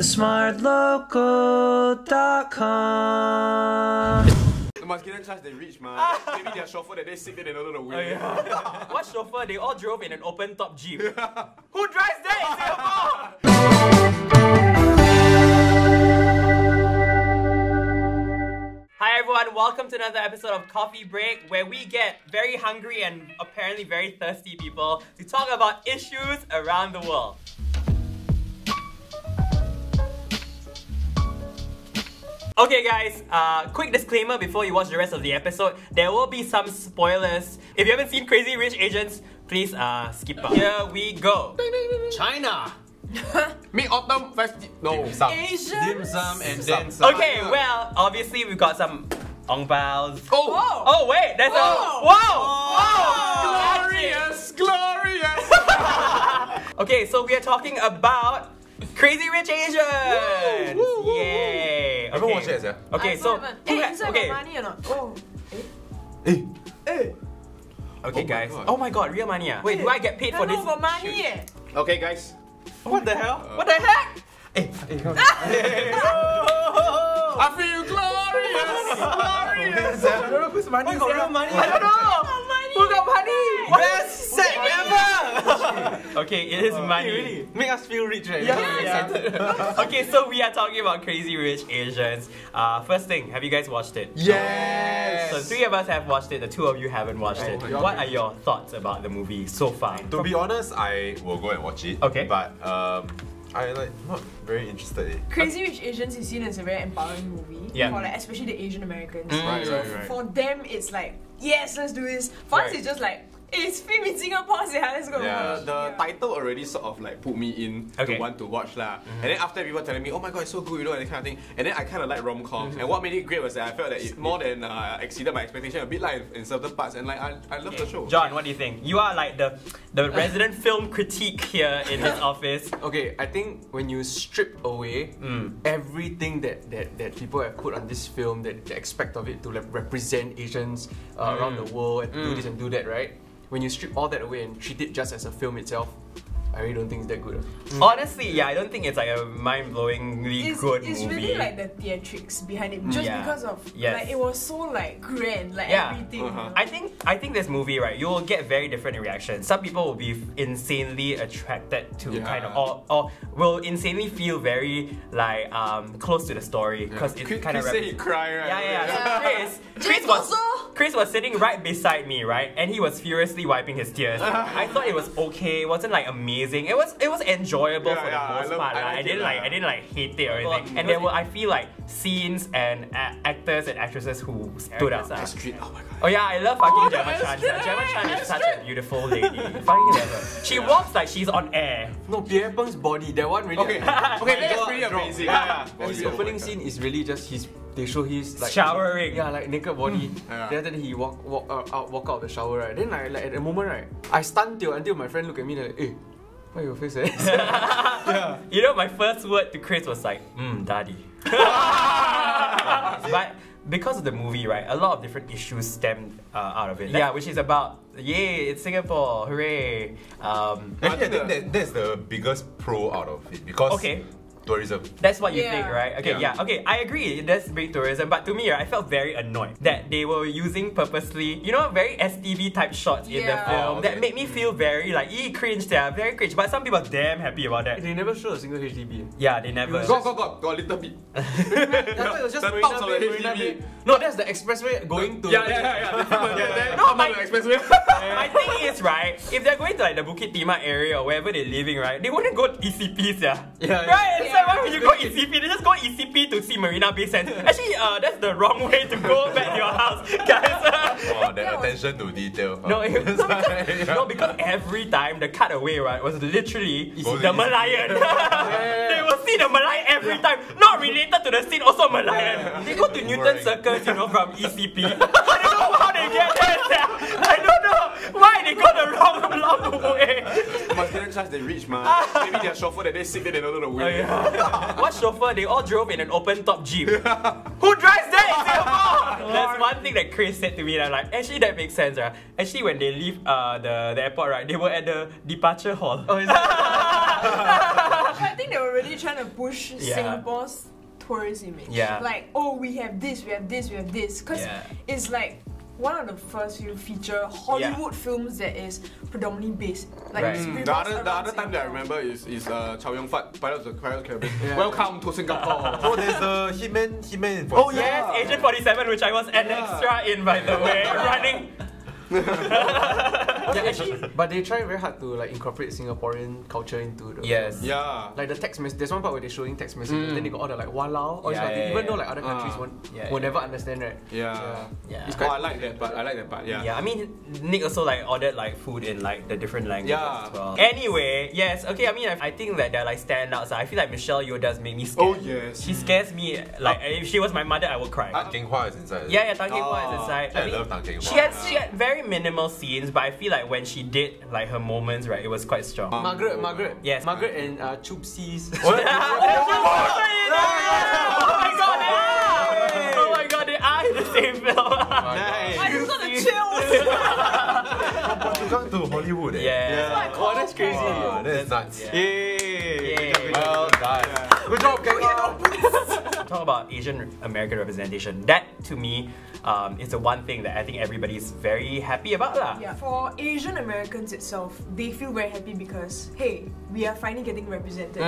TheSmartLocal.com. You must give them chance they reach, man. Maybe their chauffeur that they sit there, they don't know the way. Oh, yeah. What chauffeur? They all drove in an open top Jeep. Who drives that in Singapore? Hi everyone, welcome to another episode of Coffee Break, where we get very hungry and apparently very thirsty people to talk about issues around the world. Okay guys, quick disclaimer before you watch the rest of the episode. There will be some spoilers. If you haven't seen Crazy Rich Asians, please skip out. Here we go. China. Mid-Autumn Festival. No. Dim sum and then some. Okay, well, obviously we've got some ong baos. Oh! Oh wait, there's a... Whoa! Glorious! Glorious! Okay, so we are talking about Crazy Rich Asians! Woo, woo, woo, Yay! I haven't watched it, yeah. Okay, so... inside got money or not? Oh. Okay guys. God. Oh my god, real money ah. Wait, do I get paid for this? For money eh. Okay, guys. What the hell? What the heck? Hey, I feel glorious! Glorious! I don't know who's money. Got real money? I don't know. Who got money? Best set ever! Okay, it is money. Really? Make us feel rich, right? Yeah. Okay, so we are talking about Crazy Rich Asians. First thing, have you guys watched it? Yes! So three of us have watched it, the two of you haven't watched it. my God. What are your thoughts about the movie so far? To be honest, I will go and watch it. Okay. But I not very interested in it. Crazy Rich Asians is seen as a very empowering movie. Yeah. For like especially the Asian Americans. Right, So right. for them it's like, yes, let's do this. For us Right. it's just like, it's film in Singapore, so let's go Yeah. watch. The title already sort of like put me in Okay. to want to watch lah. And then after people telling me, oh my god, it's so good, you know, and that kind of thing. And then I kind of like rom-coms. And what made it great was that I felt that it more than exceeded my expectation a bit like in certain parts. And like I love the show. John, what do you think? You are like the resident film critique here in this office. Okay, I think when you strip away everything that people have put on this film, that they expect of it to like represent Asians around the world and do this and do that, right? When you strip all that away and treat it just as a film itself, I really don't think it's that good. Honestly, yeah, I don't think it's like a mind-blowingly good It's movie. really like the theatrics behind it, just Yeah. because of Yes. like it was so like grand, like Yeah. everything. I think this movie, right, you will get very different reactions. Some people will be insanely attracted to Yeah. kind of or will insanely feel very like close to the story because it's kind of Chris say he cry, right? Yeah. So Chris was sitting right beside me, right, and he was furiously wiping his tears. I thought it was okay. It wasn't like amazing. It was enjoyable for the most part. I didn't like hate it or anything. And there were, I feel like, scenes and actors and actresses who stood out. Street, oh my god. Oh yeah, I love fucking Gemma Chan. Gemma Chan is such a beautiful lady. Fucking love her. She walks like she's on air. No, Pierre Peng's body, that one really. Okay, that's pretty amazing. Yeah. His opening scene is really just they show his like Showering. Yeah, like naked body. Yeah. Then after that he walk out of the shower, right? Then like at the moment, right, I stunned until my friend looked at me like, hey, why your face like this? Yeah. You know, my first word to Chris was like, daddy. But because of the movie, right, a lot of different issues stemmed out of it. Yeah, which is about, yay, it's Singapore, hooray. Actually, I think that's the biggest pro out of it because tourism. That's what you Yeah. think, right? Okay, yeah. Okay, I agree. That's big tourism. But to me, right, I felt very annoyed that they were using purposely, you know, very STV type shots in the Yeah. film Oh, okay. that made me feel very like, cringe there, very cringe. But some people are damn happy about that. They never showed a single HDB. Yeah, they never. Got a little bit. I thought it was just The Marina tops of Bay, the Marina HDB. Bay. No, that's the expressway going to. No, my thing is, right, if they're going to like the Bukit Timah area or wherever they're living, right, they wouldn't go to ECPs, yeah. Right? It's like, why would you go ECP? They just go ECP to see Marina Bay Sands. Actually, that's the wrong way to go back to your house, guys. Oh, the attention to detail. No, because every time the cutaway, right, was literally Go to the ECP. Malayan. They will see the Malayan every time. Not related to the scene, also Malayan. They go to Newton Circus, you know, from ECP. I don't know how they get there. I don't know why they go the wrong way. You must give them chance they reach, man. Maybe their chauffeur that they sit there, they don't know the Oh, way. yeah. What chauffeur? They all drove in an open top Jeep. Who drives that in Singapore? That's one thing that Chris said to me. And I'm like, actually, that makes sense, right? Actually, when they leave the airport, right, they were at the departure hall. Oh, is that? I think they were really trying to push Singapore's tourist image. Yeah. Like, oh, we have this, we have this, we have this. Because it's like one of the first few feature Hollywood films that is predominantly based. Like, the other time that I remember is Chow Yun-fat, Pirates of the Caribbean. Welcome to Singapore. Oh, there's the Hitman. Oh yes, Agent 47, which I was an extra in, by the way, running. Yeah, actually, but they try very hard to like incorporate Singaporean culture into the Yes. film. Yeah. Like the text message. There's one part where they're showing text messages. Then they got all the like walao. Or even though like other countries will never understand, right? Yeah. It's I like that part. I like that part. Yeah. Yeah, I mean, Nick also like ordered like food in like the different languages as well. Yeah. Anyway, yes, okay. I mean, I think that they're like standouts. I feel like Michelle Yeoh does make me scared. Oh yes. She scares me. Like if she was my mother, I would cry. Tan Keng Hua is inside. Yeah, Tan Keng Hua is inside. I love Tan Keng Hua. She had very minimal scenes, but I feel like when she did like her moments, right, it was quite strong. Margaret. Yes. Margaret and Choopsies. Oh my god, they are in the same film. Nice. I just got the chills. You come to Hollywood. Yeah. Oh, that's crazy. Oh, that's nuts. Yay. Well done. Good job, Keng Hua. Talk about Asian American representation. That to me is the one thing that I think everybody's very happy about lah. Yeah, for Asian Americans itself, they feel very happy because hey, we are finally getting represented.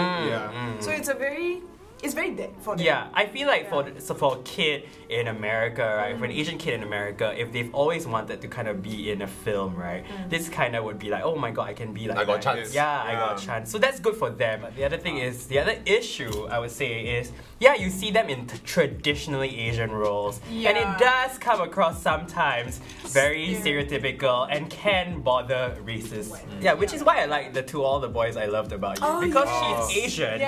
So it's very dead for them. Yeah, I feel like for a kid in America, right, for an Asian kid in America, if they've always wanted to kind of be in a film, right, this kind of would be like, oh my god, I can be like I got that. a chance. Yeah, I got a chance. So that's good for them. But the other thing is, the other issue I would say is, yeah, you see them in traditionally Asian roles, and it does come across sometimes very stereotypical and can bother racist. Yeah, which is why I like all the boys I loved about you, because she's Asian,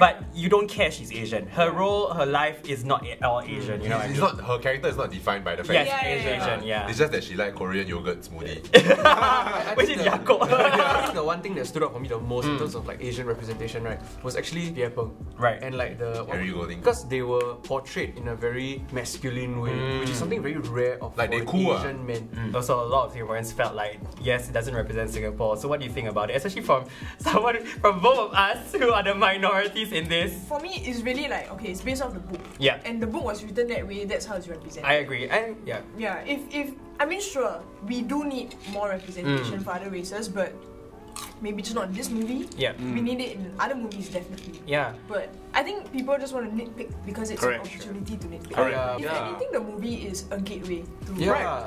but you don't care she's Asian. Her role, her life is not all Asian. You know what I mean? Her character is not defined by the fact. Yes, Asian. Yeah. It's just that she likes Korean yogurt smoothie. Which is Yakult. I think the one thing that stood out for me the most in terms of like Asian representation, right, was actually Pierre Peng. Right. And like because they were portrayed in a very masculine way, which is something very rare of like for an Asian men. Also, a lot of Singaporeans felt like, yes, it doesn't represent Singapore. So what do you think about it? Especially from someone, from both of us who are the minorities in this. For me, it's really like, okay, it's based off the book. Yeah. And the book was written that way, that's how it's represented. I agree. And yeah. Yeah, if I mean, sure, we do need more representation for other races, but maybe just not in this movie. Yeah. We need it in other movies, definitely. Yeah. But I think people just want to nitpick because it's an opportunity to nitpick. If anything, the movie is a gateway to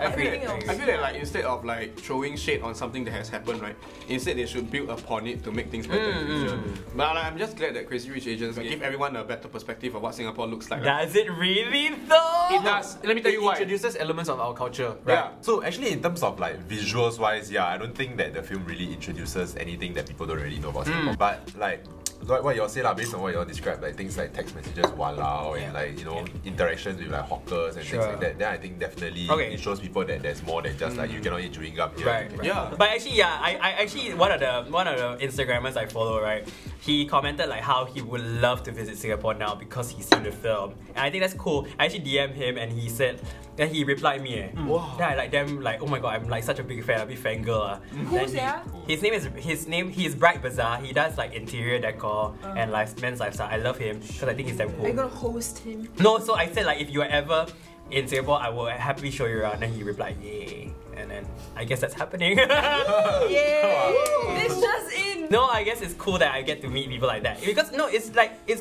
everything else. I feel that like instead of like throwing shade on something that has happened, right, instead they should build upon it to make things better in the future. But like, I'm just glad that Crazy Rich Asians give everyone a better perspective of what Singapore looks like. Does it really though? It does. Let me tell you why. It introduces elements of our culture. Yeah. So actually, in terms of like visuals wise, I don't think that the film really introduces anything that people don't really know about Singapore. But like what y'all say based on what y'all described, like things like text messages, walao, and like interactions with like hawkers and things like that. Then I think definitely it shows people that there's more than just like you cannot eat chewing gum here. Right. Yeah. But actually, I actually one of the Instagrammers I follow, right, he commented like how he would love to visit Singapore now because he's seen the film, and I think that's cool. I actually DM'd him and he said. Then he replied me. Wow. Then I like them like, oh my god, I'm like such a big fan, a big fangirl. Who's that? His name he's Bright Bazaar. He does like interior decor and men's lifestyle. I love him because I think he's damn cool. Are you gonna host him? No, so I said like if you are ever in Singapore, I will happily show you around. Then he replied, yay. And then I guess that's happening. Yay! This just in. No, I guess it's cool that I get to meet people like that. Because no, it's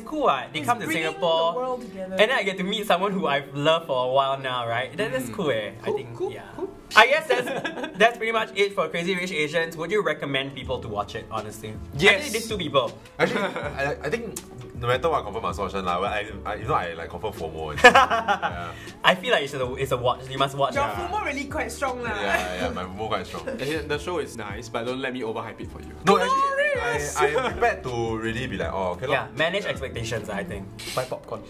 cool. They come to Singapore, the world together. and then I get to meet someone who I've loved for a while now, right? That's cool. I think. Cool. I guess that's pretty much it for Crazy Rich Asians. Would you recommend people to watch it? Honestly, yes. Actually, these two people. Actually, I think no matter what, I confirm must watch it lah. But I like confirm FOMO. I feel like it's a watch. You must watch. Your FOMO really quite strong lah. Yeah, my FOMO quite strong. The show is nice, but don't let me overhype it for you. No, actually, I am prepared to really be like, oh, okay. Yeah, manage expectations. I think. Buy popcorn.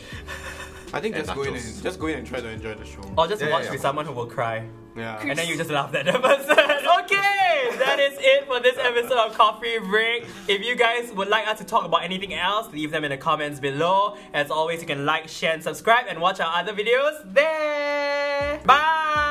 I think just go in and try to enjoy the show. Or just watch with someone who will cry. Yeah. And then you just laugh at the person. Okay, that is it for this episode of Coffee Break. If you guys would like us to talk about anything else, leave them in the comments below. As always, you can like, share, and subscribe, and watch our other videos there. Bye!